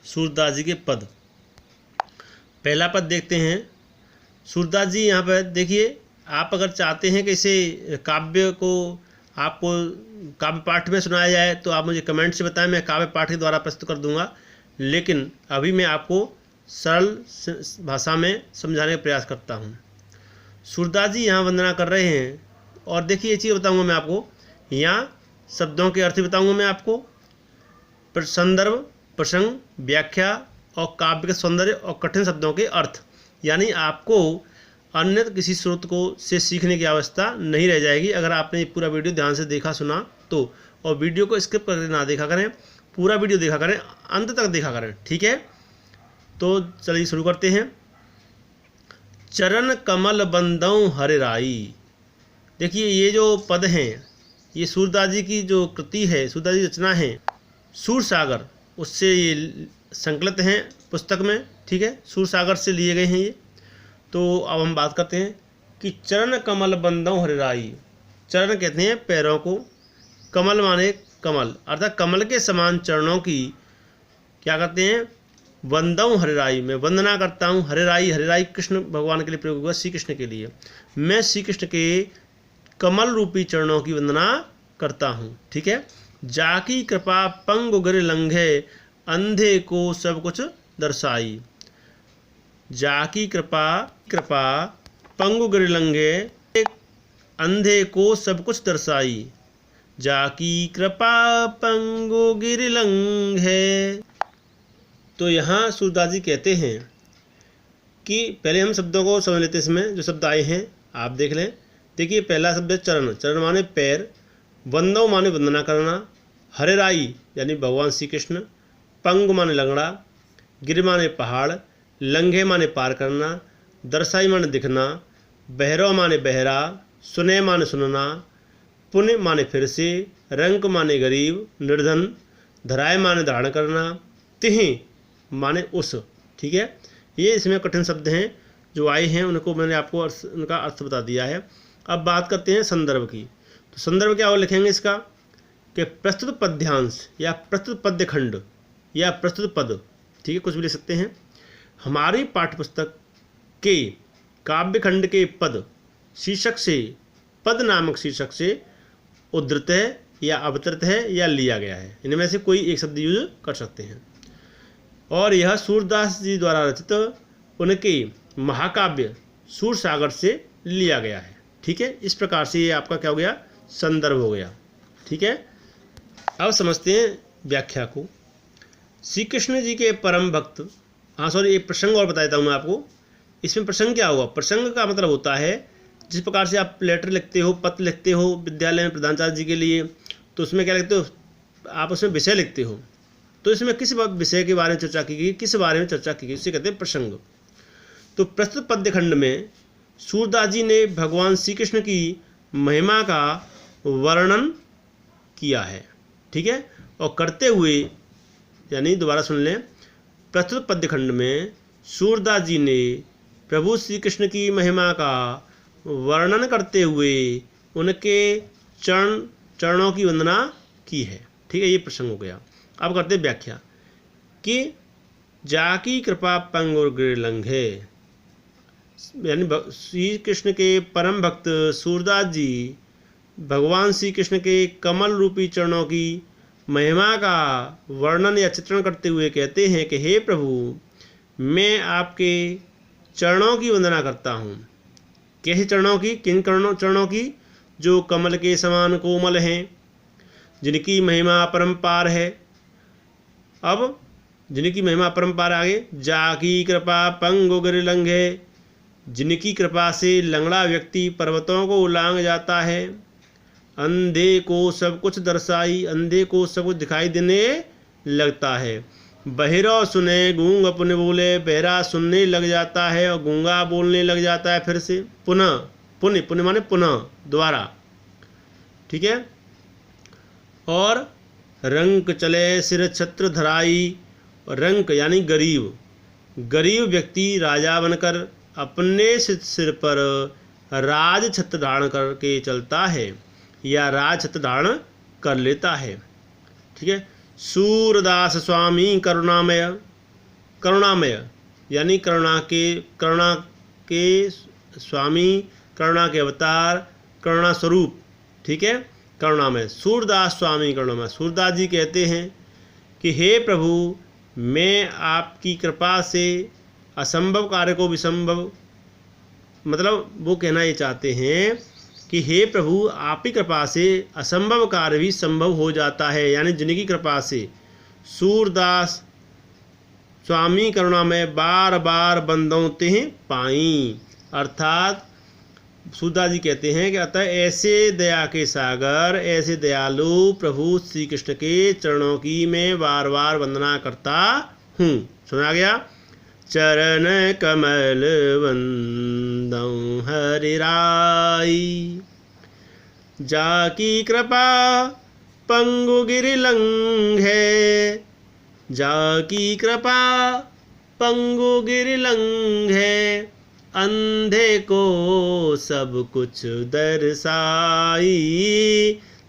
सूरदास जी के पद। पहला पद देखते हैं। सूरदास जी यहाँ पर देखिए, आप अगर चाहते हैं कि इसे काव्य को आपको काव्य पाठ में सुनाया जाए तो आप मुझे कमेंट से बताएं, मैं काव्य पाठ के द्वारा प्रस्तुत कर दूंगा। लेकिन अभी मैं आपको सरल भाषा में समझाने का प्रयास करता हूँ। सूरदास जी यहाँ वंदना कर रहे हैं और देखिए ये चीज़ बताऊँगा मैं आपको, यहाँ शब्दों के अर्थ बताऊँगा मैं आपको, संदर्भ, प्रसंग, व्याख्या और काव्य के सौंदर्य और कठिन शब्दों के अर्थ। यानी आपको अन्य किसी स्रोत को से सीखने की आवश्यकता नहीं रह जाएगी अगर आपने ये पूरा वीडियो ध्यान से देखा सुना तो। और वीडियो को स्किप करके ना देखा करें, पूरा वीडियो देखा करें, अंत तक देखा करें, ठीक है। तो चलिए शुरू करते हैं। चरण कमल बंदौ हरे राई। देखिए ये जो पद हैं ये सूरदास जी की जो कृति है, सूरदास जी की रचना है सूर सागर, उससे ये संकलित हैं पुस्तक में, ठीक है। सूर सागर से लिए गए हैं ये। तो अब हम बात करते हैं कि चरण कमल बंदौ हरे राई। चरण कहते हैं पैरों को, कमल माने कमल, अर्थात कमल के समान चरणों की क्या करते हैं, वंदौ हरे राई, मैं वंदना करता हूँ। हरे राई, हरे राई कृष्ण भगवान के लिए प्रयोग हुआ, श्री कृष्ण के लिए। मैं श्री कृष्ण के कमल रूपी चरणों की वंदना करता हूँ, ठीक है। जाकी कृपा पंगु गिर लंघे, अंधे को सब कुछ दर्शाई। जाकी कृपा पंगु गिर लंघे, अंधे को सब कुछ दर्शाई। जाकी कृपा पंगु गिर लंघे। तो यहाँ सूरदास जी कहते हैं कि पहले हम शब्दों को समझ लेते हैं। इसमें जो शब्द आए हैं आप देख लें। देखिए पहला शब्द है चरण। चरण माने पैर, वंदौ माने वंदना करना, हरे राई यानी भगवान श्री कृष्ण, पंग माने लंगड़ा, गिर माने पहाड़, लंघे माने पार करना, दर्शाई माने दिखना, बहरो माने बहरा, सुने माने सुनना, पुण्य माने फिर से, रंक माने गरीब निर्धन, धराय माने धारण करना, तिहि माने उस, ठीक है। ये इसमें कठिन शब्द हैं जो आए हैं, उनको मैंने आपको उनका अर्थ बता दिया है। अब बात करते हैं संदर्भ की। तो संदर्भ क्या हो लिखेंगे इसका कि प्रस्तुत पद्यांश या प्रस्तुत पद्य खंड या प्रस्तुत पद, ठीक है, कुछ भी लिख सकते हैं। हमारी पाठ्यपुस्तक के काव्य खंड के पद शीर्षक से, पद नामक शीर्षक से उद्धृत है या अवतरित है या लिया गया है। इनमें से कोई एक शब्द यूज कर सकते हैं। और यह सूरदास जी द्वारा रचित उनके महाकाव्य सूर सागर से लिया गया है, ठीक है। इस प्रकार से ये आपका क्या हो गया, संदर्भ हो गया, ठीक है। अब समझते हैं व्याख्या को। श्री कृष्ण जी के परम भक्त, एक प्रसंग और बता देता हूँ मैं आपको। इसमें प्रसंग क्या हुआ, प्रसंग का मतलब होता है जिस प्रकार से आप लेटर लिखते हो, पत्र लिखते हो विद्यालय में प्रधानाचार्य जी के लिए, तो उसमें क्या लिखते हो आप, उसमें विषय लिखते हो। तो इसमें किस विषय के बारे में चर्चा की गई, किस बारे में चर्चा की गई, उसे कहते हैं प्रसंग। तो प्रस्तुत पद्य खंड में सूरदास जी ने भगवान श्री कृष्ण की महिमा का वर्णन किया है, ठीक है। और करते हुए, यानी दोबारा सुन लें, प्रस्तुत पद्य खंड में सूरदास जी ने प्रभु श्री कृष्ण की महिमा का वर्णन करते हुए उनके चरणों की वंदना की है, ठीक है। ये प्रसंग हो गया। अब करते व्याख्या कि जाकी कृपा पंगु गिर लंघे, यानी श्री कृष्ण के परम भक्त सूरदास जी भगवान श्री कृष्ण के कमल रूपी चरणों की महिमा का वर्णन या चित्रण करते हुए कहते हैं कि हे प्रभु, मैं आपके चरणों की वंदना करता हूँ। कैसे चरणों की, किन चरणों की, जो कमल के समान कोमल हैं, जिनकी महिमा अपरंपार है। अब जिनकी महिमा अपरंपार, आगे जाकी कृपा पंगु गिर लंघे, जिनकी कृपा से लंगड़ा व्यक्ति पर्वतों को उलांघ जाता है। अंधे को सब कुछ दर्शाई, अंधे को सब कुछ दिखाई देने लगता है। बहिरो सुने गूंग अपने बोले, बहरा सुनने लग जाता है और गूंगा बोलने लग जाता है फिर से। पुनः, पुण्य, पुण्य माने पुनः, दोबारा, ठीक है। और रंक चले सिर छत्र धराई, रंक यानी गरीब, गरीब व्यक्ति राजा बनकर अपने सिर पर राज छत्र धारण करके चलता है या राज छत्र धारण कर लेता है, ठीक है। सूरदास स्वामी करुणामय, करुणामय यानी करुणा के स्वामी, करुणा के अवतार, करुणा स्वरूप, ठीक है, करुणामय। सूरदास स्वामी करुणामय। सूरदास जी कहते हैं कि हे प्रभु, मैं आपकी कृपा से असंभव कार्य को भी संभव, मतलब वो कहना ये चाहते हैं कि हे प्रभु, आप ही कृपा से असंभव कार्य भी संभव हो जाता है, यानी जिनकी कृपा से सूरदास स्वामी करुणामय बार बार बंदों ते पाई। अर्थात सूरदास जी कहते हैं कि अतः ऐसे दया के सागर, ऐसे दयालु प्रभु श्री कृष्ण के चरणों की मैं बार बार वंदना करता हूँ। सुना गया। चरण कमल वंदं हरि राई, जाकी कृपा पंगु गिरि लंघे, जाकी कृपा पंगु गिरि लंघे, अंधे को सब कुछ दर्शाई,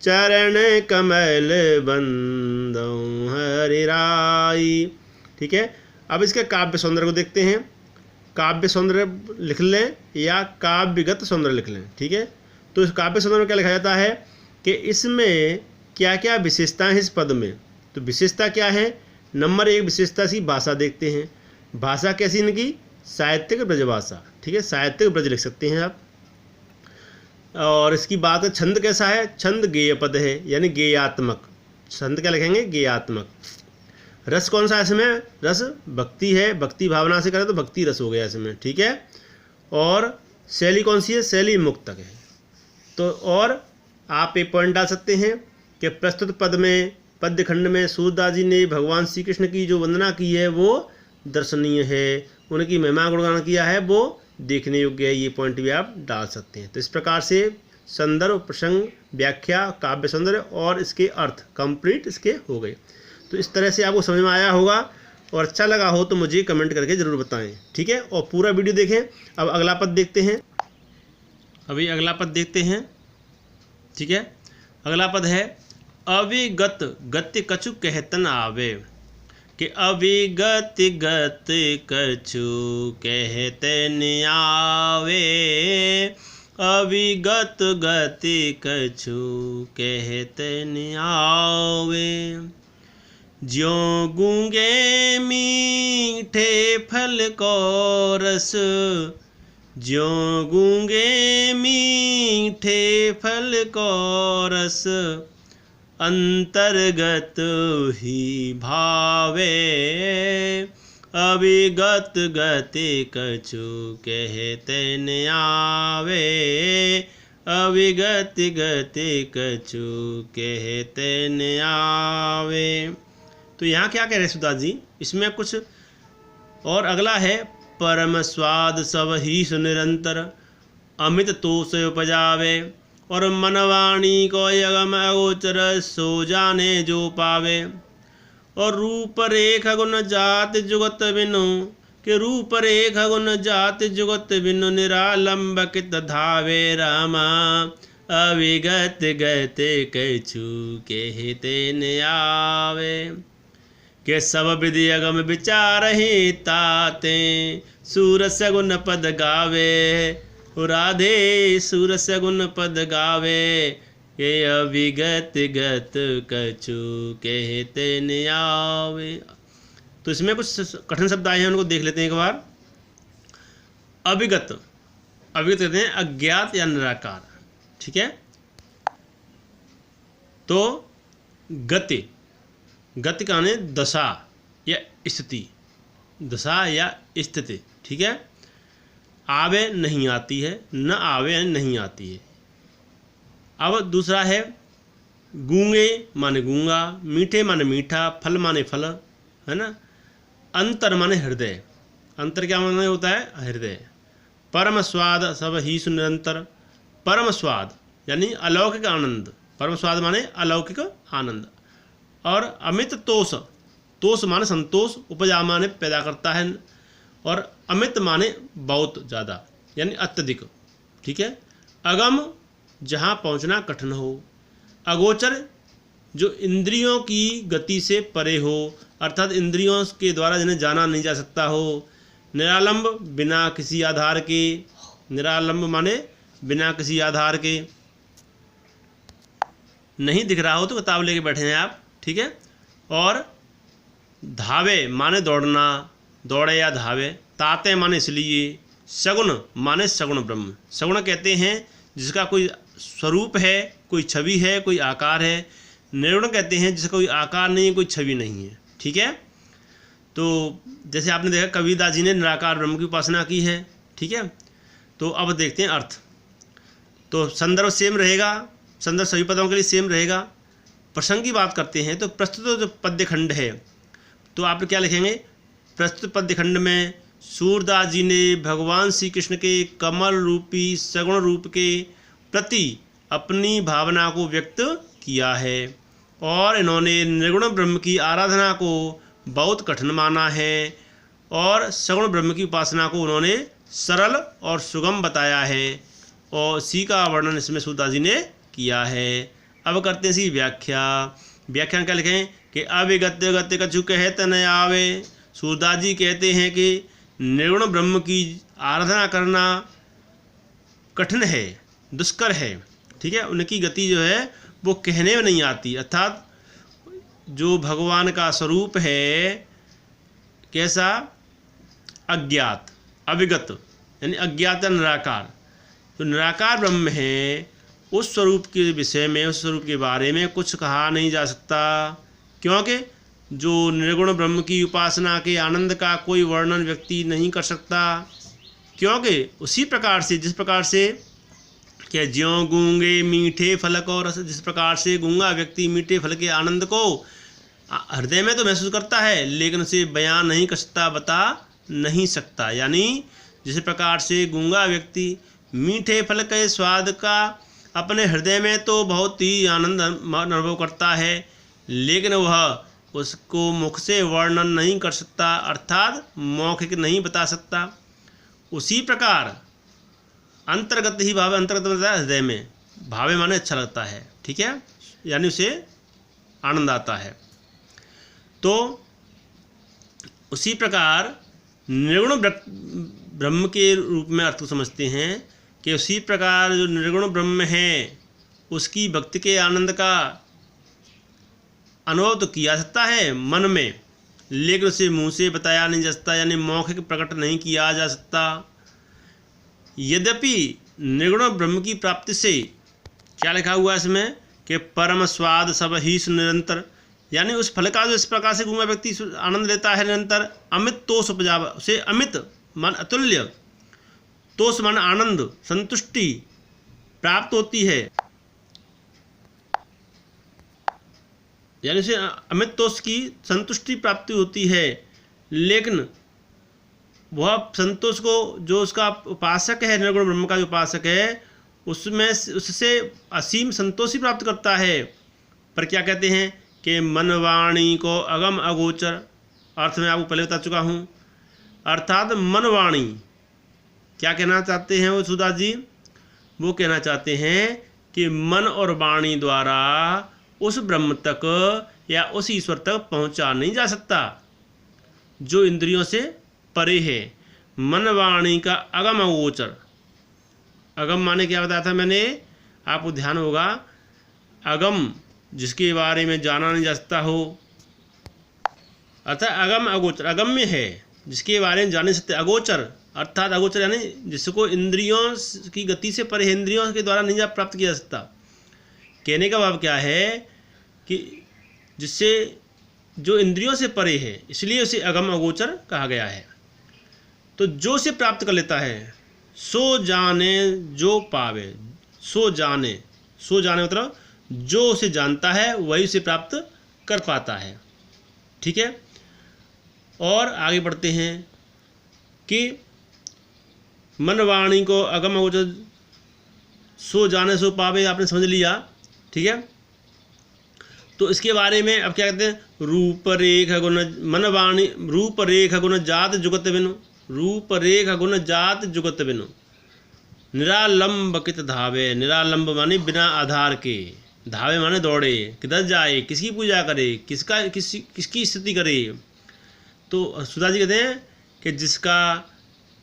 चरण कमल बंदं हरि राई। ठीक है, अब इसके काव्य सौंदर्य को देखते हैं। काव्य सौंदर्य लिख लें या काव्यगत सौंदर्य लिख लें। ठीक है, तो इस काव्य सौंदर्य में क्या लिखा जाता है कि इसमें क्या क्या विशेषताएं हैं इस पद में। तो विशेषता क्या है? नंबर 1 विशेषता इसकी भाषा देखते हैं। भाषा कैसी इनकी? साहित्यिक ब्रजभाषा। ठीक है, साहित्यिक ब्रज लिख सकते हैं आप। और इसकी बात है छंद कैसा है? छंद गेय पद है, यानी गेयात्मक। छंद क्या लिखेंगे? गेयात्मक। रस कौन सा है इसमें? रस भक्ति है, भक्ति भावना से करें तो भक्ति रस हो गया इसमें। ठीक है, और शैली कौन सी है? शैली मुक्तक है। तो और आप एक पॉइंट डाल सकते हैं कि प्रस्तुत पद में, पद्य खंड में सूरदास जी ने भगवान श्री कृष्ण की जो वंदना की है वो दर्शनीय है, उनकी महिमा गुणगान किया है वो देखने योग्य है। ये पॉइंट भी आप डाल सकते हैं। तो इस प्रकार से संदर्भ, प्रसंग, व्याख्या, काव्य सौंदर्य और इसके अर्थ कंप्लीट इसके हो गए। तो इस तरह से आपको समझ में आया होगा, और अच्छा लगा हो तो मुझे कमेंट करके ज़रूर बताएं। ठीक है, और पूरा वीडियो देखें। अब अगला पद देखते हैं। अभी अगला पद देखते हैं। ठीक है, अगला पद है अविगत गति कछु कहतन आवे, कि अविगत गत कछु कहतन आवे, अविगत गति कछु कहतन आवे, ज्यों गूंगे मीठे फल को रस, ज्यों गूंगे मीठे फल को रस, अंतर्गत ही भावे, अविगत गति कछु कहते न आवे, अविगत गति कछु कहते न आवे। तो यहाँ क्या कह रहे सूरदास जी? इसमें कुछ और अगला है, परम स्वाद सब ही सुनिरंतर, अमित तोष उपजावे, और मनवाणी को यगम अगोचर सो जाने जो पावे, और रूप रेख गुण जात जुगत बिनु, के रूप रेख गुण जात जुगत बिनु, निरालंबकित धावे रामा, अविगत गति कछु कहते न आवे, के सब विधि अगम विचार ही ताते, सूर सगुन पद गावे, राधे सूर सगुन पद गावे, ये अविगत गत कछु कहते न आवे। तो इसमें कुछ कठिन शब्द आए हैं, उनको देख लेते हैं एक बार। अविगत, अविगत कहते हैं अज्ञात या निराकार। ठीक है, तो गति, गति का माने दशा या स्थिति, दशा या स्थिति। ठीक है, आवे नहीं आती है, न आवे यानी नहीं आती है। अब दूसरा है गूंगे माने गूंगा, मीठे माने मीठा, फल माने फल, है ना। अंतर माने हृदय, अंतर क्या माने होता है? हृदय। परम स्वाद सब ही सुनिरंतर, परम स्वाद यानी अलौकिक आनंद, परम स्वाद माने अलौकिक आनंद। और अमित तोष, तोष माने संतोष, उपजा माने पैदा करता है, और अमित माने बहुत ज़्यादा यानी अत्यधिक। ठीक है, अगम जहाँ पहुँचना कठिन हो, अगोचर जो इंद्रियों की गति से परे हो, अर्थात इंद्रियों के द्वारा जिन्हें जाना नहीं जा सकता हो। निरालंब बिना किसी आधार के, निरालंब माने बिना किसी आधार के। नहीं दिख रहा हो तो किताब लेके बैठे हैं आप, ठीक है। और धावे माने दौड़ना, दौड़े या धावे। ताते माने इसलिए। सगुण माने सगुण ब्रह्म। सगुण कहते हैं जिसका कोई स्वरूप है, कोई छवि है, कोई आकार है। निर्गुण कहते हैं जिसका कोई आकार नहीं है, कोई छवि नहीं है, ठीक है। तो जैसे आपने देखा कबीरदास जी ने निराकार ब्रह्म की उपासना की है, ठीक है। तो अब देखते हैं अर्थ। तो संदर्भ सेम रहेगा, संदर्भ सभी पदों के लिए सेम रहेगा। प्रसंग की बात करते हैं तो प्रस्तुत जो पद्य खंड है, तो आप क्या लिखेंगे? प्रस्तुत पद्य खंड में सूरदास जी ने भगवान श्री कृष्ण के कमल रूपी सगुण रूप के प्रति अपनी भावना को व्यक्त किया है और इन्होंने निर्गुण ब्रह्म की आराधना को बहुत कठिन माना है और सगुण ब्रह्म की उपासना को उन्होंने सरल और सुगम बताया है और इसी का वर्णन इसमें सूरदास जी ने किया है। अब करते हैं इसकी व्याख्या। व्याख्या क्या लिखें कि अविगत्य गत्य कछु कहत न आवे। सूरदास जी कहते हैं कि निर्गुण ब्रह्म की आराधना करना कठिन है, दुष्कर है, ठीक है। उनकी गति जो है वो कहने में नहीं आती, अर्थात जो भगवान का स्वरूप है कैसा? अज्ञात, अविगत, यानी अज्ञात या निराकार। तो निराकार ब्रह्म है, उस स्वरूप के विषय में, उस स्वरूप के बारे में कुछ कहा नहीं जा सकता, क्योंकि जो निर्गुण ब्रह्म की उपासना के आनंद का कोई वर्णन व्यक्ति नहीं कर सकता, क्योंकि उसी प्रकार से जिस प्रकार से कि ज्यों गूंगे मीठे फल को रस, जिस प्रकार से गूंगा व्यक्ति मीठे फल के आनंद को हृदय में तो महसूस करता है लेकिन उसे बयान नहीं कर सकता, बता नहीं सकता। यानी जिस प्रकार से गूंगा व्यक्ति मीठे फल के स्वाद का अपने हृदय में तो बहुत ही आनंद अनुभव करता है, लेकिन वह उसको मुख से वर्णन नहीं कर सकता, अर्थात मौखिक नहीं बता सकता। उसी प्रकार अंतर्गत ही भाव, अंतर्गत मतलब हृदय में, भावे माने अच्छा लगता है, ठीक है, यानी उसे आनंद आता है। तो उसी प्रकार निर्गुण ब्रह्म के रूप में अर्थ को समझते हैं कि उसी प्रकार जो निर्गुण ब्रह्म है उसकी भक्ति के आनंद का अनुभव तो किया सकता है मन में, लेकिन उसे मुंह से बताया नहीं जा सकता, यानी मौखिक प्रकट नहीं किया जा सकता। यद्यपि निर्गुण ब्रह्म की प्राप्ति से क्या लिखा हुआ है इसमें कि परम स्वाद सब ही निरंतर, यानी उस फल का जो इस प्रकार से गूंगा व्यक्ति आनंद लेता है निरंतर, अमित तोष उपजा, उसे अमित मान अतुल्य, तोष मान आनंद, संतुष्टि प्राप्त होती है, यानी उसे अमित तोष की संतुष्टि प्राप्ति होती है। लेकिन वह संतोष को जो उसका उपासक है, निर्गुण ब्रह्म का जो उपासक है, उसमें उससे असीम संतोष ही प्राप्त करता है। पर क्या कहते हैं कि मन वाणी को अगम अगोचर, अर्थ में आपको पहले बता चुका हूँ। अर्थात मन वाणी क्या कहना चाहते हैं वो सूरदास जी? वो कहना चाहते हैं कि मन और वाणी द्वारा उस ब्रह्म तक या उस ईश्वर तक पहुंचा नहीं जा सकता जो इंद्रियों से परे है। मन वाणी का अगम अगोचर, अगम माने क्या बताया था मैंने, आपको ध्यान होगा, अगम जिसके बारे में जाना नहीं जा सकता हो, अर्थात अगम अगोचर, अगम्य है जिसके बारे में जान नहीं सकते। अगोचर अर्थात अगोचर यानी जिसको इंद्रियों की गति से परे, इंद्रियों के द्वारा नहीं प्राप्त किया जा सकता। कहने का भाव क्या है कि जिससे जो इंद्रियों से परे है, इसलिए उसे अगम अगोचर कहा गया है। तो जो से प्राप्त कर लेता है सो जाने जो पावे, सो जाने, सो जाने मतलब जो उसे जानता है वही उसे प्राप्त कर पाता है, ठीक है। और आगे बढ़ते हैं कि मन वाणी को अगम अगोचर सो जाने सो पावे, आपने समझ लिया, ठीक है। तो इसके बारे में अब क्या कहते हैं, रूप रेख गुण मन वाणी, रूप रेख गुण जात जुगत बिनु, रूप रेख गुण जात जुगत बिनु, निरालंब कित धावे, निरालंब माने बिना आधार के, धावे माने दौड़े, किधर जाए, किसकी पूजा करे, किसकी स्तुति करे। तो सूरदास जी कहते हैं कि जिसका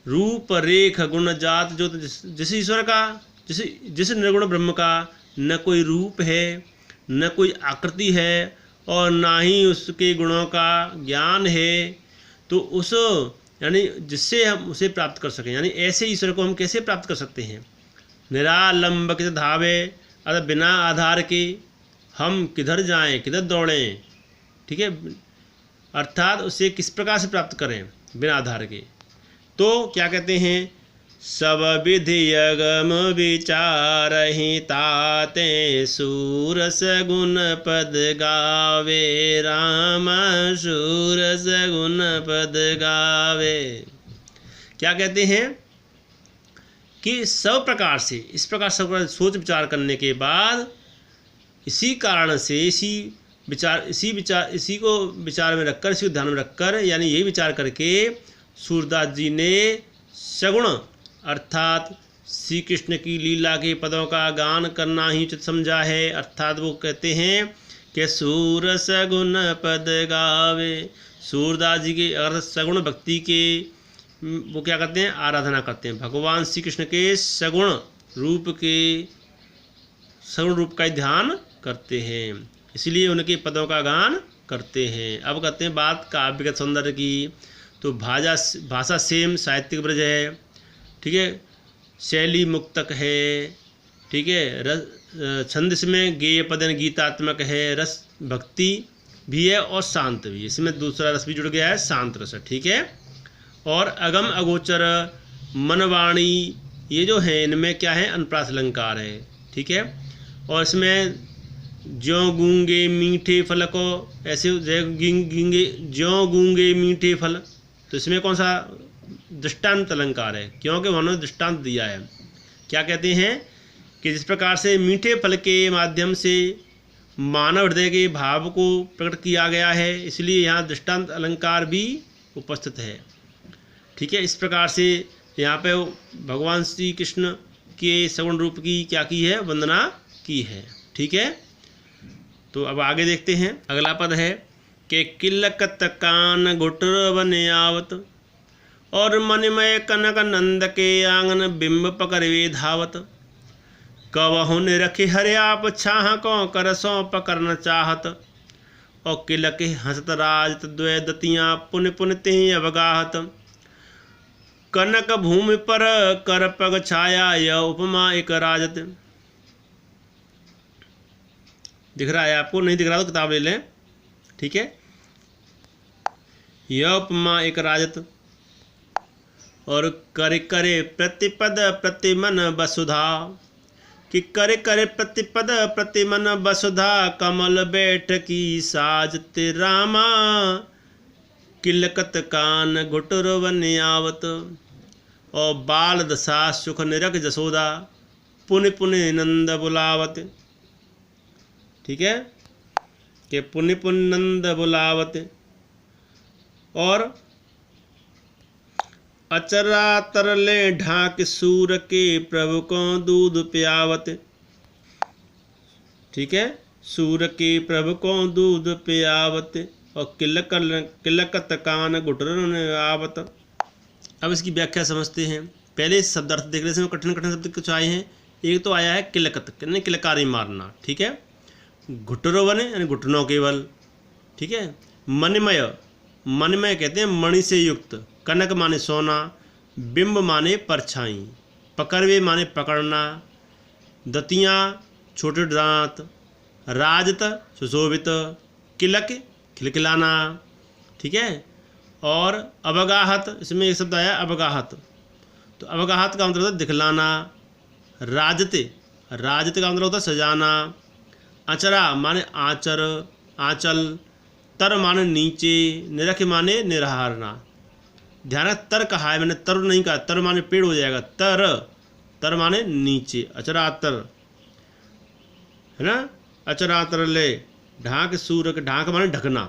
रूप रेख गुण जात जो, जिस ईश्वर का, जिस निर्गुण ब्रह्म का न कोई रूप है, न कोई आकृति है, और ना ही उसके गुणों का ज्ञान है, तो उस यानी जिससे हम उसे प्राप्त कर सकें, यानी ऐसे ईश्वर को हम कैसे प्राप्त कर सकते हैं। निरालंब धावे, अर्थात बिना आधार के हम किधर जाएं, किधर दौड़ें, ठीक है, अर्थात उसे किस प्रकार से प्राप्त करें बिना आधार के। तो क्या कहते हैं, सब विधि अगम विचारहि ताते सूरस गुण पद गावे, राम सूरस गुण पद गावे। क्या कहते हैं कि सब प्रकार से, इस प्रकार सब सोच विचार करने के बाद, इसी कारण से, इसी को विचार में रखकर, इसी को ध्यान में रखकर, यानी यही विचार करके सूरदास जी ने सगुण अर्थात श्री कृष्ण की लीला के पदों का गान करना ही उचित समझा है। अर्थात वो कहते हैं कि सूरस गुण पद गावे। सूरदास जी के अर्थ सगुण भक्ति के वो क्या करते हैं, आराधना करते हैं, भगवान श्री कृष्ण के सगुण रूप का ध्यान करते हैं, इसलिए उनके पदों का गान करते हैं। अब करते हैं बात काव्यगत सौंदर्य की। तो भाषा सेम साहित्यिक ब्रज है, ठीक है, शैली मुक्तक है, ठीक है, छंद इसमें गेय पदन गीतात्मक है, रस भक्ति भी है और शांत भी, इसमें दूसरा रस भी जुड़ गया है, शांत रस, ठीक है। और अगम अगोचर मनवाणी ये जो है, इनमें क्या है, अनुप्रास अलंकार है, ठीक है। और इसमें ज्यों गूंगे मीठे फल को, ऐसे ज्यों गूंगे मीठे फल, तो इसमें कौन सा दृष्टांत अलंकार है, क्योंकि उन्होंने दृष्टांत दिया है। क्या कहते हैं कि जिस प्रकार से मीठे फल के माध्यम से मानव हृदय के भाव को प्रकट किया गया है, इसलिए यहाँ दृष्टांत अलंकार भी उपस्थित है, ठीक है। इस प्रकार से यहाँ पे भगवान श्री कृष्ण के सगुण रूप की क्या की है, वंदना की है, ठीक है। तो अब आगे देखते हैं, अगला पद है कि किलकत कान घुटर बन आवत, और मनमय कनक नंद के आंगन बिंब पकड़वे धावत, कवहु निरखि हरे आप छाह को कर सौ पकड़न चाहत, और किलक हंसत राजत द्वय दतियाँ पुन पुन तें अवगाहत, कनक भूमि पर कर पग छाया यह उपमा एक राजत। दिख रहा है आपको, नहीं दिख रहा तो किताब ले लें, ठीक है। यह उपमा एक राजत, और करे करे प्रतिपद प्रतिमन वसुधा, कि करे करे प्रतिपद प्रतिमन वसुधा, कमल बैठ की साजत रामा, किलकत कान घुटर वन आवत, और बाल दशा सुख निरख जसोदा, पुन पुन नंद बुलावत, ठीक है, कि पुन पुन नंद बुलावत। और अचरा तरले ढाक सूर के प्रभु को दूध पियावत, ठीक है, सूर के प्रभु को दूध पियावत, और किलकत कान घुटर आवत। अब इसकी व्याख्या समझते हैं। पहले शब्दार्थ देख रहे थे, कठिन कठिन शब्द कुछ आए हैं। एक तो आया है किलकत, यानी किलकारी मारना, ठीक है, घुटरो बने यानी घुटनों केवल, ठीक है। मनमय कहते हैं मणि से युक्त, कनक माने सोना, बिंब माने परछाई, पकड़वे माने पकड़ना, दतियाँ छोटे दांत, राजत सुशोभित, किलक खिलखिलाना, ठीक है। और अवगाहत, इसमें एक शब्द आया अवगाहत, तो अवगाहत का मतलब होता है दिखलाना, राजते का मतलब होता है सजाना, अचरा माने आचर आंचल, तर माने नीचे, निरख माने निरहारना। ध्यान है, तर कहा है मैंने, तर नहीं कहा, तर माने पेड़ हो जाएगा, तर माने नीचे, अचरातर है ना, अचरातर ले ढाक सूरक, ढाक माने ढकना,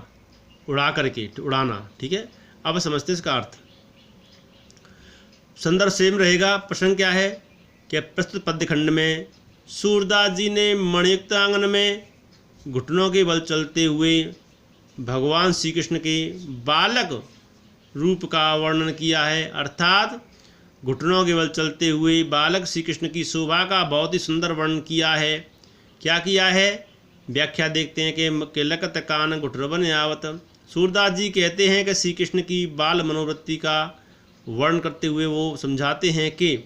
उड़ा करके उड़ाना, ठीक है। अब समझते इसका अर्थ। संदर्भ सेम रहेगा। प्रश्न क्या है कि प्रस्तुत पद्य खंड में सूरदास जी ने मणियुक्त आंगन में घुटनों के बल चलते हुए भगवान श्री कृष्ण के बालक रूप का वर्णन किया है, अर्थात घुटनों के बल चलते हुए बालक श्री कृष्ण की शोभा का बहुत ही सुंदर वर्णन किया है। क्या किया है? व्याख्या देखते हैं कि किलकत कान घुटरवन यावत। सूरदास जी कहते हैं कि श्री कृष्ण की बाल मनोवृत्ति का वर्णन करते हुए वो समझाते हैं कि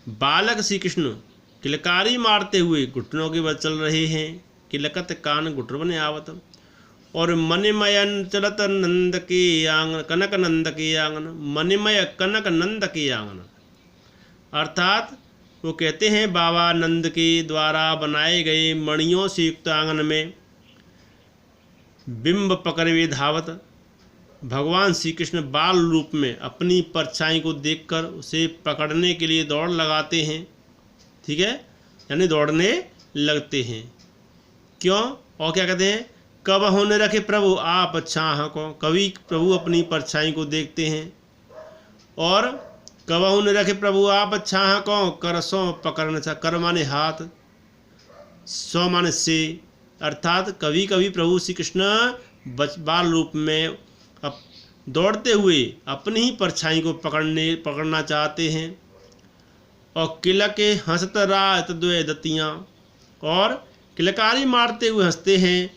बालक श्री कृष्ण किलकारी मारते हुए घुटनों के बल चल रहे हैं, किलकत कान घुटरवन यावत। और मणिमयन चलत नंद के आंगन, कनक नंद के आंगन, मणिमय कनक नंद के आंगन, अर्थात वो कहते हैं बाबा नंद के द्वारा बनाए गए मणियों से युक्त आंगन में बिंब पकड़े धावत। भगवान श्री कृष्ण बाल रूप में अपनी परछाई को देखकर उसे पकड़ने के लिए दौड़ लगाते हैं, ठीक है, यानी दौड़ने लगते हैं। क्यों? और क्या कहते हैं? कब होने रखे प्रभु आप छाह को, कभी प्रभु अपनी परछाई को देखते हैं। और कब होने रखे प्रभु आप छाह को, कर सो पकड़ने सा, कर माने हाथ, सो माने से, अर्थात कभी कभी प्रभु श्री कृष्ण बाल रूप में दौड़ते हुए अपनी ही परछाई को पकड़ना चाहते हैं। और किलके हंसत रात द्वे दतियाँ, और किलकारी मारते हुए हंसते हैं।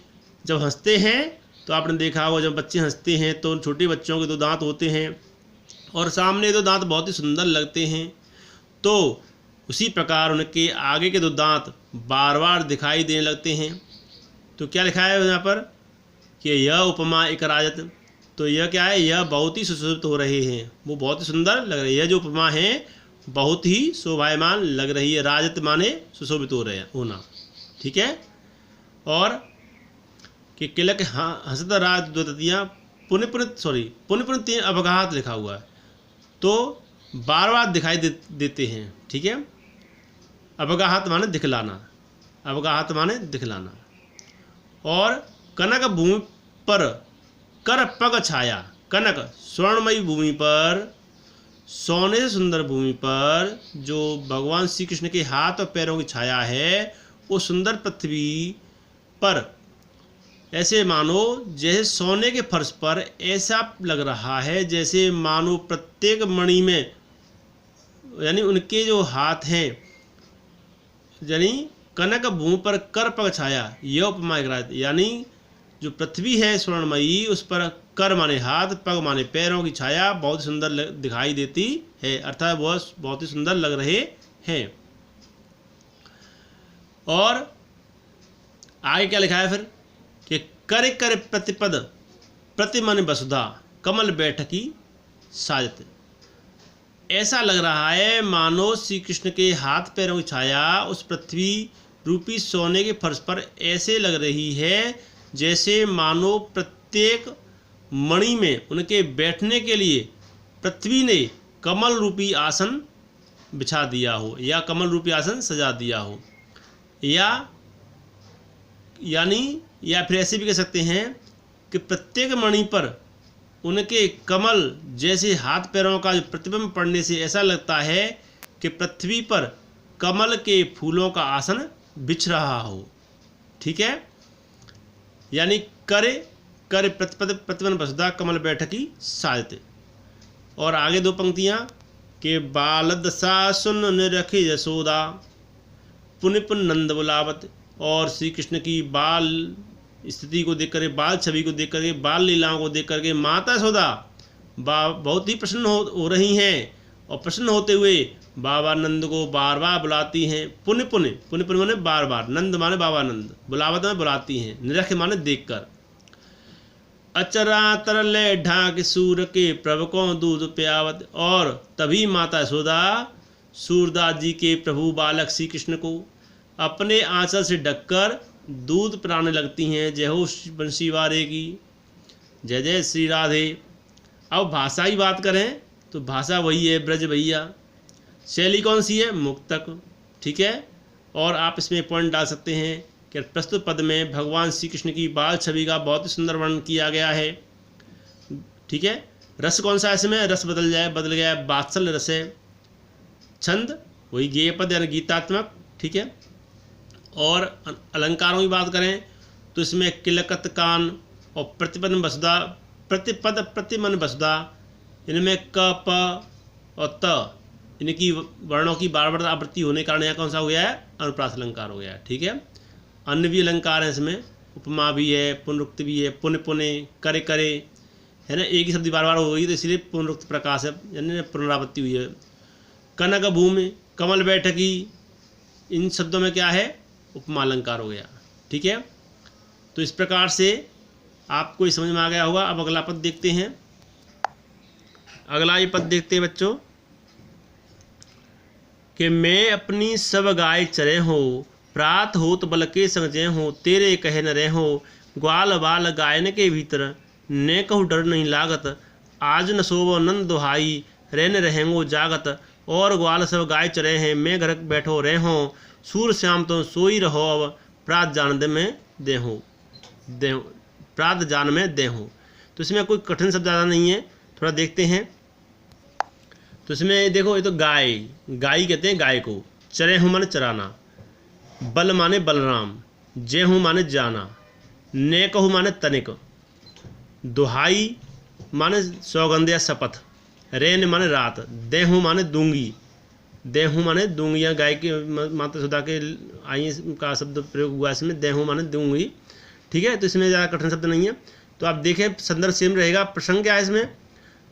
जब हंसते हैं तो आपने देखा होगा, जब बच्चे हंसते हैं तो छोटे बच्चों के 2 दांत होते हैं और सामने 2 दांत बहुत ही सुंदर लगते हैं, तो उसी प्रकार उनके आगे के 2 दांत बार बार दिखाई देने लगते हैं। तो क्या लिखा है यहाँ पर कि यह उपमा एक राजत, तो यह क्या है? यह बहुत ही सुशोभित हो रहे हैं, वो बहुत ही सुंदर लग रही है। यह जो उपमा है बहुत ही शोभायमान लग रही है। राजत माने सुशोभित हो रहे होना, ठीक है। और कि किलक हंसत राज द्वतियाँ पुण्य पुण्य 3 अवगाहत लिखा हुआ है, तो बार बार दिखाई देते हैं, ठीक है। अवगाहत माने दिखलाना, अवगाहत माने दिखलाना। और कनक भूमि पर कर पग छाया, कनक स्वर्णमयी भूमि पर, सोने से सुंदर भूमि पर जो भगवान श्री कृष्ण के हाथ और पैरों की छाया है, वो सुंदर पृथ्वी पर ऐसे मानो जैसे सोने के फर्श पर ऐसा लग रहा है जैसे मानो प्रत्येक मणि में, यानी उनके जो हाथ हैं, यानी कनक भूमि पर कर पग छाया, यह उपमा यानी जो पृथ्वी है स्वर्णमयी, उस पर कर माने हाथ, पग माने पैरों की छाया बहुत सुंदर दिखाई देती है, अर्थात वह बहुत ही सुंदर लग रहे हैं। और आगे क्या लिखा है फिर कि कर कर प्रतिपद प्रति मन वसुधा कमल बैठकी साजत। ऐसा लग रहा है मानो श्री कृष्ण के हाथ पैरों की छाया उस पृथ्वी रूपी सोने के फर्श पर ऐसे लग रही है जैसे मानो प्रत्येक मणि में उनके बैठने के लिए पृथ्वी ने कमल रूपी आसन बिछा दिया हो या कमल रूपी आसन सजा दिया हो, या फिर ऐसे भी कह सकते हैं कि प्रत्येक मणि पर उनके कमल जैसे हाथ पैरों का प्रतिबिंब पड़ने से ऐसा लगता है कि पृथ्वी पर कमल के फूलों का आसन बिछ रहा हो, ठीक है। यानी करे कर प्रतिपन वसुधा कमल बैठकी साजते। और आगे 2 पंक्तियाँ कि बालदशा सुन निरखि यशोदा पुण्य नंद बुलावत। और श्री कृष्ण की बाल स्थिति को देख करके, बाल छवि को देख करके, बाल लीलाओं को देख करके माता यशोदा बहुत ही प्रसन्न हो रही हैं, और प्रसन्न होते हुए बाबा नंद को बार बार बुलाती हैं। पुण्य माने बार बार, नंद माने बाबा नंद, बुलावत में बुलाती हैं, निरख माने देख कर। अचरा तरले ढाक सूर के प्रभु को दूध प्यावत। और तभी माता यशोदा सूरदास जी के प्रभु बालक श्री कृष्ण को अपने आंचल से ढककर दूध पिलाने लगती हैं। जय हो बंसी वारे की, जय जय श्री राधे। अब भाषा की बात करें तो भाषा वही है ब्रज भैया। शैली कौन सी है? मुक्तक, ठीक है। और आप इसमें पॉइंट डाल सकते हैं कि प्रस्तुत पद में भगवान श्री कृष्ण की बाल छवि का बहुत ही सुंदर वर्णन किया गया है, ठीक है। रस कौन सा है इसमें? रस बदल गया है, वात्सल्य रस है। छंद वही गेय पद यानी गीतात्मक, ठीक है। और अलंकारों की बात करें तो इसमें किलकत कान और प्रतिपद वसुधा, प्रतिपद प्रतिमन वसुधा, इनमें क प और त, इनकी वर्णों की बार बार आवृत्ति होने के कारण यहाँ कौन सा हो गया है, अनुप्रास अलंकार हो गया है। ठीक है, अन्य भी अलंकार हैं इसमें, उपमा भी है, पुनरुक्ति भी है, पुण्य पुण्य, करे करे, है ना, एक ही शब्द बार बार हो गई तो इसलिए पुनरुक्त प्रकाश है, यानी पुनरावृत्ति हुई है। कनक भूमि, कमल बैठकी, इन शब्दों में क्या है, उपमा अलंकार हो गया। ठीक है, तो इस प्रकार से आपको ये समझ में आ गया होगा। अब अगला पद देखते हैं। अगला ये पद देखते हैं बच्चों कि मैं अपनी सब गाय चरे हो, प्रात होत बल के संग जय हो, तेरे कहे न रहे हो, ग्वाल बाल गायन के भीतर, ने कहु डर नहीं लागत, आज न सोवो नंद दुहाई, रहने रहेंगो जागत, और ग्वाल सब गाय चरे हैं, मैं घर बैठो रहे हो, सूर श्याम तो सोई रहो, अब प्रात जान दे में दे हो, प्रात जान में दे हो। तो इसमें कोई कठिन शब्द ज़्यादा नहीं है, थोड़ा देखते हैं। तो इसमें देखो, ये तो गाय, गाय कहते हैं गाय को, चरे हूँ माने चराना, बल माने बलराम, जय हूँ माने जाना, ने कहूँ माने तनिक, दुहाई माने सौगंध या शपथ, रेन माने रात, दे हूँ माने दूंगी, दे हूँ माने दूंगी, या गाय के माता सुधा के आई का शब्द प्रयोग हुआ इसमें, दे हूँ माने दूंगी। ठीक है, तो इसमें ज़्यादा कठिन शब्द नहीं है। तो आप देखें संदर्भ सेम रहेगा। प्रसंग क्या है इसमें,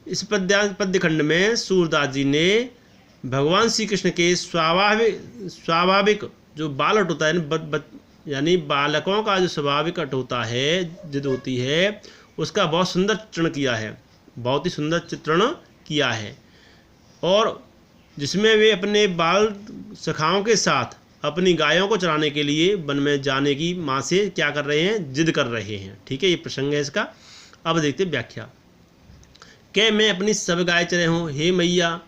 इस पद्य खंड में सूरदास जी ने भगवान श्री कृष्ण के स्वाभाविक जो बाल अट होता है, यानी बालकों का जो स्वाभाविक अट होता है, जिद होती है, उसका बहुत सुंदर चित्रण किया है, बहुत ही सुंदर चित्रण किया है। और जिसमें वे अपने बाल सखाओं के साथ अपनी गायों को चराने के लिए वन में जाने की माँ से क्या कर रहे हैं, जिद कर रहे हैं। ठीक है, ये प्रसंग है इसका। अब देखते व्याख्या। कि मैं अपनी सब गाय चरे हूँ, हे मैया,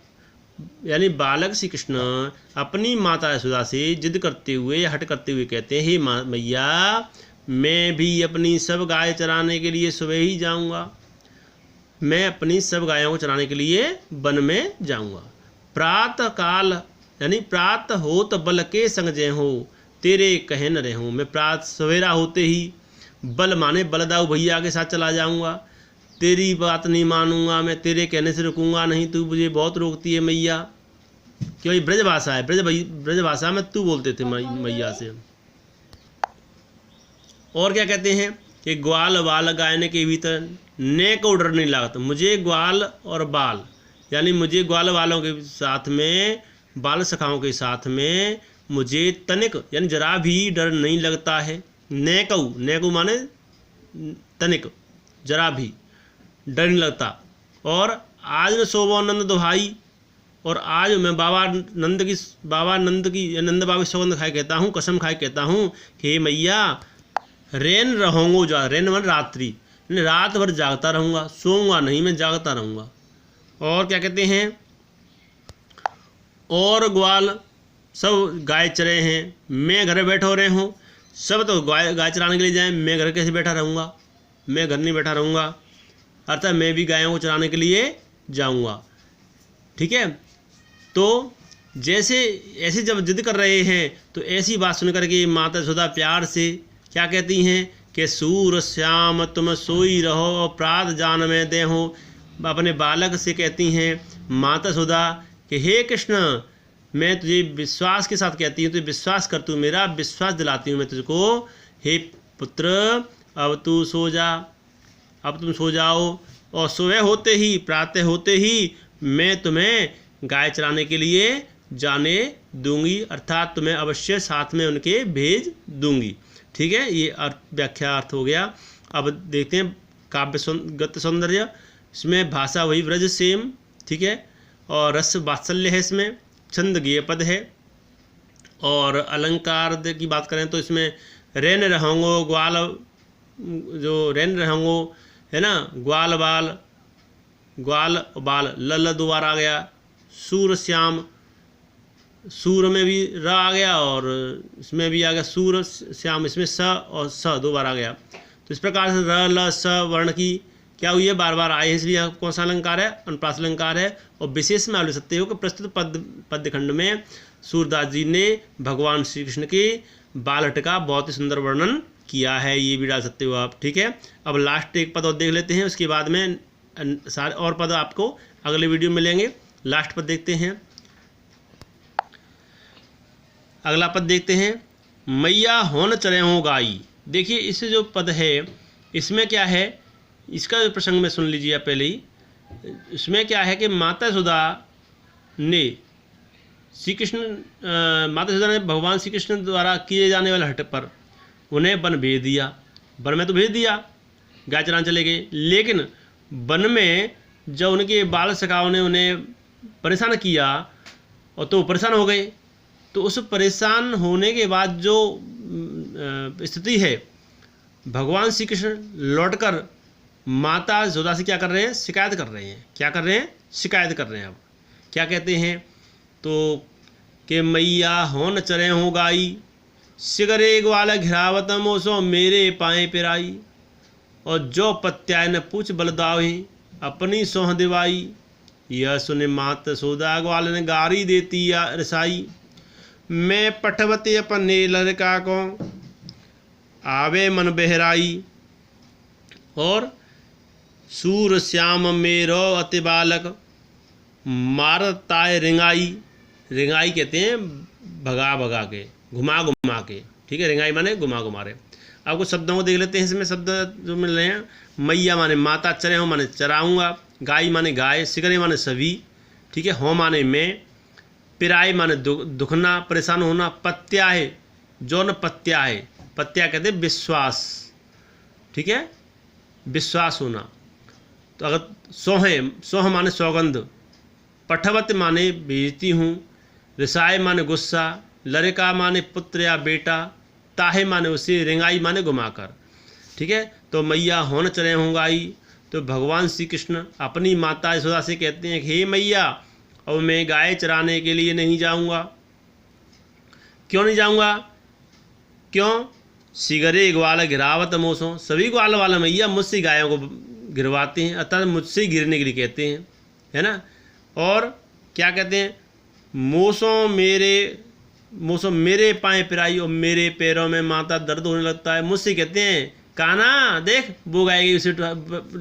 यानी बालक श्री कृष्ण अपनी माता यशोदा से जिद करते हुए या हट करते हुए कहते हैं, हे मैया, मैं भी अपनी सब गाय चराने के लिए सुबह ही जाऊँगा, मैं अपनी सब गायों को चराने के लिए वन में जाऊँगा। प्रातः काल, यानी प्रात होत बल के संग जय हो, तेरे कहे न रहे हूँ, मैं प्रात सवेरा होते ही, बल माने बलदाऊ भैया के साथ चला जाऊँगा, तेरी बात नहीं मानूंगा, मैं तेरे कहने से रुकूंगा नहीं, तू मुझे बहुत रोकती है मैया। क्यों, ये ब्रज भाषा है, ब्रज भाषा में तू बोलते थे मैया से। और क्या कहते हैं कि ग्वाल बाल गायने के भीतर, ने को डर नहीं लागत, मुझे ग्वाल और बाल, यानी मुझे ग्वाल वालों के साथ में, बाल सखाओं के साथ में मुझे तनिक, यानी जरा भी डर नहीं लगता है। ने को माने तनिक, जरा भी डर नहीं लगता। और आज मैं सोवो नंद दुहाई, और आज मैं बाबा नंद की नंद बाबा की सौगंध खाए कहता हूँ, कसम खाए कहता हूँ कि मैया, रेन रहूँगो जा, रेन मन रात्रि, रात भर जागता रहूँगा, सोऊंगा नहीं, मैं जागता रहूँगा। और क्या कहते हैं, और ग्वाल सब गाय चरे हैं, मैं घर बैठो रहे हूँ, सब तो गाय चराने के लिए जाएं, मैं घर कैसे बैठा रहूँगा, मैं घर नहीं बैठा रहूँगा, अर्थात मैं भी गायों को चराने के लिए जाऊँगा। ठीक है, तो जैसे ऐसे जब जिद कर रहे हैं तो ऐसी बात सुन करके माता यशोदा प्यार से क्या कहती हैं कि सूर श्याम तुम सोई रहो, और प्रात जान में दे हो। अपने बालक से कहती हैं माता यशोदा कि हे कृष्ण, मैं तुझे विश्वास के साथ कहती हूँ, तुझे विश्वास कर, तू मेरा विश्वास दिलाती हूँ मैं तुझको, हे पुत्र, अब तू सो जा, अब तुम सो जाओ, और सुबह होते ही, प्रातः होते ही मैं तुम्हें गाय चराने के लिए जाने दूंगी, अर्थात तुम्हें अवश्य साथ में उनके भेज दूंगी। ठीक है, ये व्याख्या अर्थ हो गया। अब देखते हैं काव्य गत सौंदर्य। इसमें भाषा वही व्रज सेम, ठीक है, और रस वात्सल्य है, इसमें छंद गेय पद है। और अलंकार की बात करें तो इसमें रेन रहूँगो, ग्वाल, जो रेन रहूँगो है ना, ग्वाल बाल, ग्वाल बाल, ल दोबारा आ गया, सूर श्याम, सूर में भी र आ गया और इसमें भी आ गया सूर श्याम, इसमें स और स दो बार आ गया। तो इस प्रकार से र ल स वर्ण की क्या हुई है, बार बार आए हैं, इसलिए कौन सा अलंकार है, अनुप्रास अलंकार है। और विशेष में आप ले सकते हो कि प्रस्तुत पद्य खंड में सूरदास जी ने भगवान श्री कृष्ण के बालहट का बहुत ही सुंदर वर्णन किया है, ये भी डाल सकते हो आप। ठीक है, अब लास्ट एक पद और देख लेते हैं, उसके बाद में सारे और पद आपको अगले वीडियो में मिलेंगे। लास्ट पद देखते हैं, अगला पद देखते हैं, मैया होन चरे हो गाई। देखिए इस जो पद है इसमें क्या है, इसका जो प्रसंग में सुन लीजिए आप पहले ही। इसमें क्या है कि माता यशोदा ने माता यशोदा ने भगवान श्री कृष्ण द्वारा किए जाने वाले हट पर उन्हें वन भेज दिया। वन में तो भेज दिया, गाय चराने चले गए, लेकिन वन में जब उनके बाल सखाओं ने उन्हें परेशान किया और तो परेशान हो गए। तो उस परेशान होने के बाद जो स्थिति है, भगवान श्री कृष्ण लौटकर माता यशोदा से क्या कर रहे हैं, शिकायत कर रहे हैं। क्या कर रहे हैं, शिकायत कर रहे हैं। अब क्या कहते हैं, तो कि मैया होन चरे हो गाई, सिगरे ग्वाल घिरावत मोसो मेरे पाए पिराई, और जो पत्याय न पूछ बलदावी अपनी सोह दिवाई, यह सुने मात यशोदा ग्वाल ने गारी देती या रसाई, मैं पठवती अपने लड़का को आवे मन बहराई, और सूर श्याम मेरो अति बालक मारताय रिंगाई। रिंगाई कहते हैं भगा भगा के, घुमा घुमा के। ठीक है, रिंगाई माने घुमा घुमा रहे। अब कुछ शब्दों को देख लेते हैं, इसमें शब्द जो मिल रहे हैं। मैया माने माता, चरे हो माने चराऊँगा, गाय माने गाय, सिगरे माने सभी। ठीक है, हो माने मैं, पिराई माने दुखना, परेशान होना, पत्या है जो न पत्या है, पत्या कहते हैं विश्वास। ठीक है, विश्वास होना। तो अगर सोह माने सौगंध, पठवत माने भेजती हूँ, रिसाय माने गुस्सा, लड़का माने पुत्र या बेटा, ताहे माने उसे, रिंगाई माने घुमाकर। ठीक है, तो मैया होन चले हों गाई। तो भगवान श्री कृष्ण अपनी माता यशोदा से कहते हैं, हे मैया अब मैं गाय चराने के लिए नहीं जाऊंगा। क्यों नहीं जाऊंगा, क्यों, सिगरे ग्वाल गिरावत मोसों, सभी ग्वाल वाला मैया मुझसे गायों को गिरवाते हैं, अर्थात मुझसे गिरने के लिए कहते हैं, है ना। और क्या कहते हैं, मोसों मेरे पाए पिराई, और मेरे पैरों में माता दर्द होने लगता है। मुझसे कहते हैं, काना देख वो गाय गई, उसे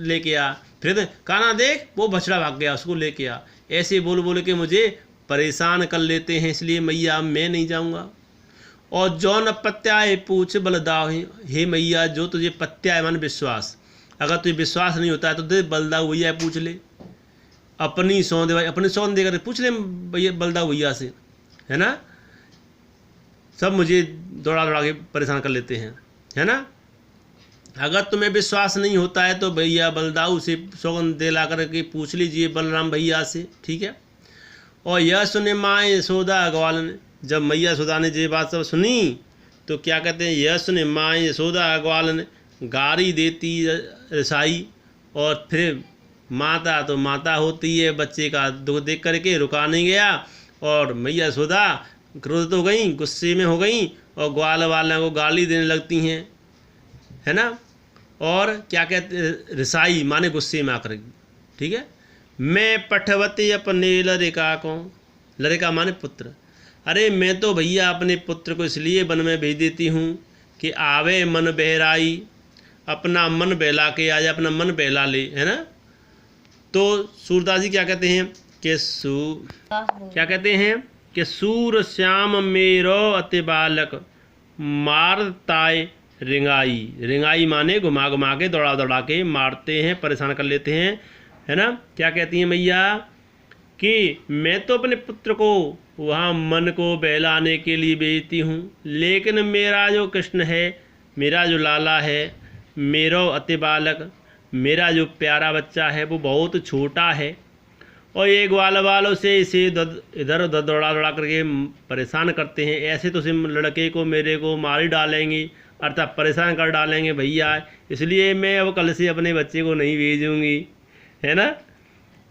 लेके आ। फिर काना देख वो बछड़ा भाग गया, उसको लेके आ। ऐसे बोल बोल के मुझे परेशान कर लेते हैं, इसलिए मैया मैं नहीं जाऊंगा। और जो न पत्याय पूछ बलदाव, हे मैया जो तुझे पत्याय मान विश्वास, अगर तुझे विश्वास नहीं होता है तो दे बलदाव भैया पूछ ले, अपनी सौंध दे, अपनी सौंध देकर पूछ ले भैया बलदाव भैया से, है ना। सब मुझे दौड़ा दौड़ा के परेशान कर लेते हैं, है ना। अगर तुम्हें विश्वास नहीं होता है तो भैया बलदाऊ से सौगंध दे ला करके पूछ लीजिए बलराम भैया से। ठीक है, और यह सुने माँ यशोदा ग्वाल ने, जब मैया यशोदा ने ये बात सब सुनी तो क्या कहते हैं, यह सुने माँ यशोदा ग्वाल ने गारी देती रसाई। और फिर माता तो माता होती है, बच्चे का दुख देख करके रुका नहीं गया, और मैया यशोदा क्रोधित हो गई, गुस्से में हो गई, और ग्वाल वालों को गाली देने लगती हैं, है ना। और क्या कहते, रिसाई माने गुस्से में आकर। ठीक है, मैं पठवती अपने लड़का को, लड़का माने पुत्र, अरे मैं तो भैया अपने पुत्र को इसलिए वन में भेज देती हूँ कि आवे मन बहराई, अपना मन बहला के आ जाए, अपना मन बहला ले, है ना। तो सूरदास जी क्या कहते हैं कि क्या कहते हैं कि सूर श्याम मेरो अति बालक मारताय रिंगाई। रिंगाई माने घुमा घुमा के, दौड़ा दौड़ा के मारते हैं, परेशान कर लेते हैं, है ना। क्या कहती हैं मैया कि मैं तो अपने पुत्र को वहाँ मन को बहलाने के लिए भेजती हूँ, लेकिन मेरा जो कृष्ण है, मेरा जो लाला है, मेरो अति बालक, मेरा जो प्यारा बच्चा है वो बहुत छोटा है, और ये ग्वाल वालों से इसे इधर उधर दौड़ा दौड़ा करके परेशान करते हैं। ऐसे तो सिर्फ लड़के को मेरे को मार ही डालेंगे, अर्थात परेशान कर डालेंगे भैया, इसलिए मैं अब कल से अपने बच्चे को नहीं भेजूँगी, है ना।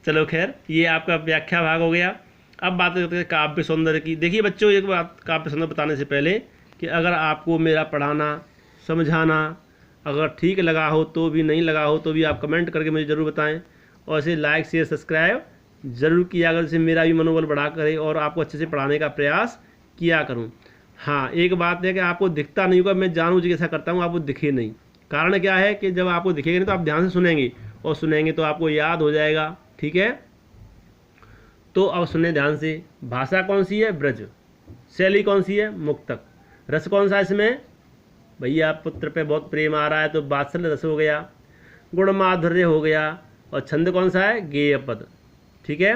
चलो खैर, ये आपका व्याख्या भाग हो गया। अब बात करते हैं काव्य सौंदर्य की। देखिए बच्चों, एक बात काव्य सौंदर्य बताने से पहले कि अगर आपको मेरा पढ़ाना समझाना अगर ठीक लगा हो तो भी, नहीं लगा हो तो भी आप कमेंट करके मुझे ज़रूर बताएं, और इसे लाइक शेयर सब्सक्राइब ज़रूर किया अगर, इससे मेरा भी मनोबल बढ़ा करे और आपको अच्छे से पढ़ाने का प्रयास किया करूं। हाँ, एक बात है कि आपको दिखता नहीं होगा, मैं जानबूझ के ऐसा करता हूँ आपको दिखे नहीं। कारण क्या है कि जब आपको दिखेगा नहीं तो आप ध्यान से सुनेंगे, और सुनेंगे तो आपको याद हो जाएगा। ठीक है, तो अब सुने ध्यान से। भाषा कौन सी है? ब्रज। शैली कौन सी है? मुक्तक। रस कौन सा है इसमें? भैया पुत्र पे बहुत प्रेम आ रहा है तो वात्सल्य रस हो गया, गुण माधुर्य हो गया, और छंद कौन सा है? गेय पद। ठीक है,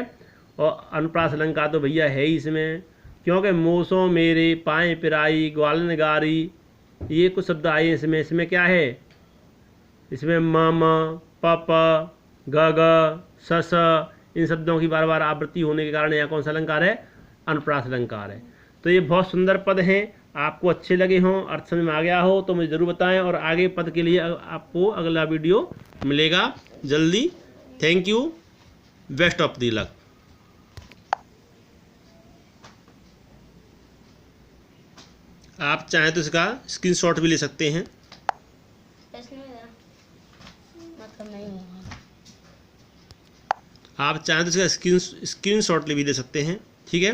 और अनुप्रास अलंकार तो भैया है ही इसमें, क्योंकि मोसों मेरे, पाए पिराई, ग्वालन गारी, ये कुछ शब्द आए इसमें। इसमें क्या है? इसमें मम, पप, ग, सस, इन शब्दों की बार बार आवृत्ति होने के कारण यह कौन सा अलंकार है? अनुप्रास अलंकार है। तो ये बहुत सुंदर पद हैं, आपको अच्छे लगे हों, अर्थ समझ में आ गया हो तो मुझे ज़रूर बताएं, और आगे पद के लिए आपको अगला वीडियो मिलेगा जल्दी। Thank you, best of the luck. आप चाहें तो इसका स्क्रीनशॉट भी ले सकते हैं। मतलब नहीं हुआ। आप चाहें तो इसका स्क्रीनशॉट भी ले सकते हैं। ठीक है।